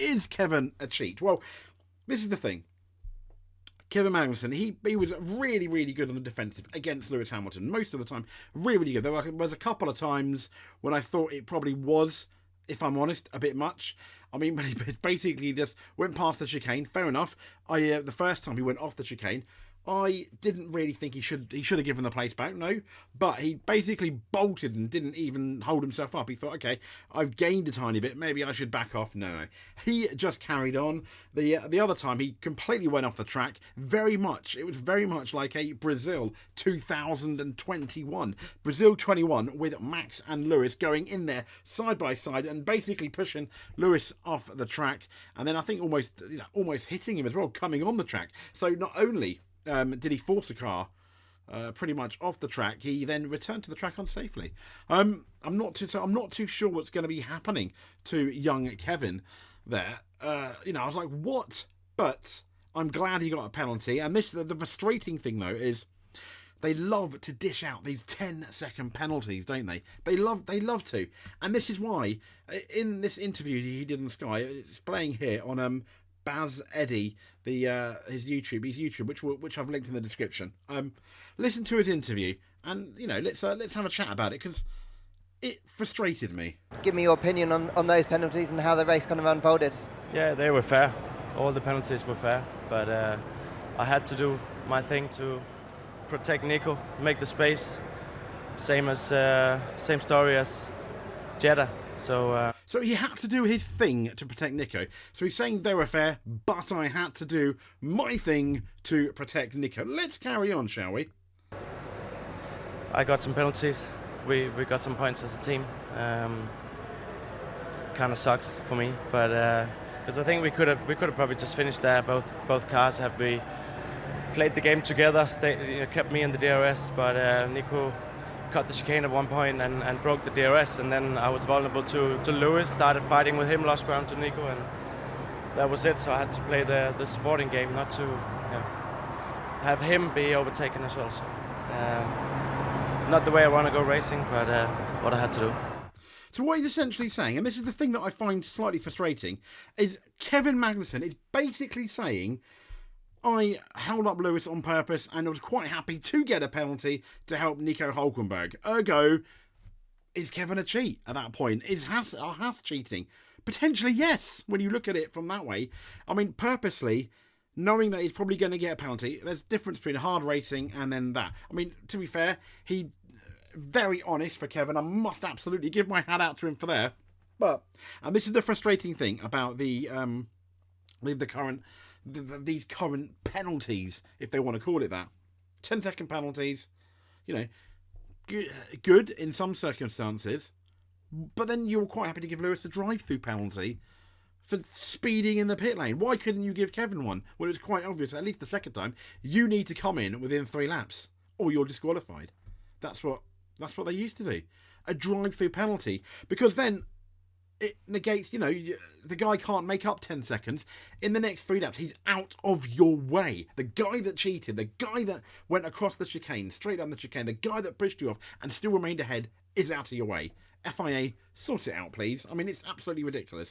Is Kevin a cheat? Well, this is the thing. Kevin Magnussen, he was really, really good on the defensive against Lewis Hamilton. Most of the time, really, really good. There was a couple of times when I thought it probably was, if I'm honest, a bit much. I mean, but he basically just went past the chicane. Fair enough. The first time he went off the chicane, I didn't really think he should have given the place back, no. But he basically bolted and didn't even hold himself up. He thought, okay, I've gained a tiny bit, maybe I should back off. No. He just carried on. The other time, he completely went off the track. It was very much like a Brazil 2021. Brazil 21 with Max and Lewis going in there side by side and basically pushing Lewis off the track. And then I think almost hitting him as well, coming on the track. So not only did he force a car pretty much off the track, he then returned to the track unsafely. I'm not too sure what's going to be happening to young Kevin there. I was like, what? But I'm glad he got a penalty. And the frustrating thing though is they love to dish out these 10-second penalties, don't they? They love to. And this is why in this interview he did on Sky, it's playing here on Baz Eddy, his YouTube, which I've linked in the description. Listen to his interview, and let's have a chat about it because it frustrated me. Give me your opinion on those penalties and how the race kind of unfolded. Yeah, they were fair. All the penalties were fair, but I had to do my thing to protect Nico, make the space. Same story as Jeddah. So he had to do his thing to protect Nico. So he's saying they were fair, but I had to do my thing to protect Nico. Let's carry on, shall we? I got some penalties. We got some points as a team. Kind of sucks for me, but because I think we could have probably just finished there. Both cars have we played the game together, kept me in the DRS, but Nico cut the chicane at one point and broke the DRS, and then I was vulnerable to Lewis, started fighting with him, lost ground to Nico, and that was it. So I had to play the sporting game, not to have him be overtaken as well. So, not the way I want to go racing, but what I had to do. So what he's essentially saying, and this is the thing that I find slightly frustrating, is Kevin Magnussen is basically saying, I held up Lewis on purpose and I was quite happy to get a penalty to help Nico Hülkenberg. Ergo, is Kevin a cheat at that point? Is Haas cheating? Potentially, yes, when you look at it from that way. I mean, purposely, knowing that he's probably going to get a penalty, there's a difference between hard racing and then that. I mean, to be fair, he very honest for Kevin. I must absolutely give my hat out to him for there. But, and this is the frustrating thing about these current penalties, if they want to call it that. 10-second penalties, good in some circumstances, but then you were quite happy to give Lewis a drive-through penalty for speeding in the pit lane. Why couldn't you give Kevin one? Well, it's quite obvious, at least the second time, you need to come in within 3 laps or you're disqualified. That's what they used to do. A drive-through penalty, because then it negates, the guy can't make up 10 seconds. In the next 3 laps, he's out of your way. The guy that cheated, the guy that went across the chicane, straight down the chicane, the guy that pushed you off and still remained ahead is out of your way. FIA, sort it out, please. I mean, it's absolutely ridiculous.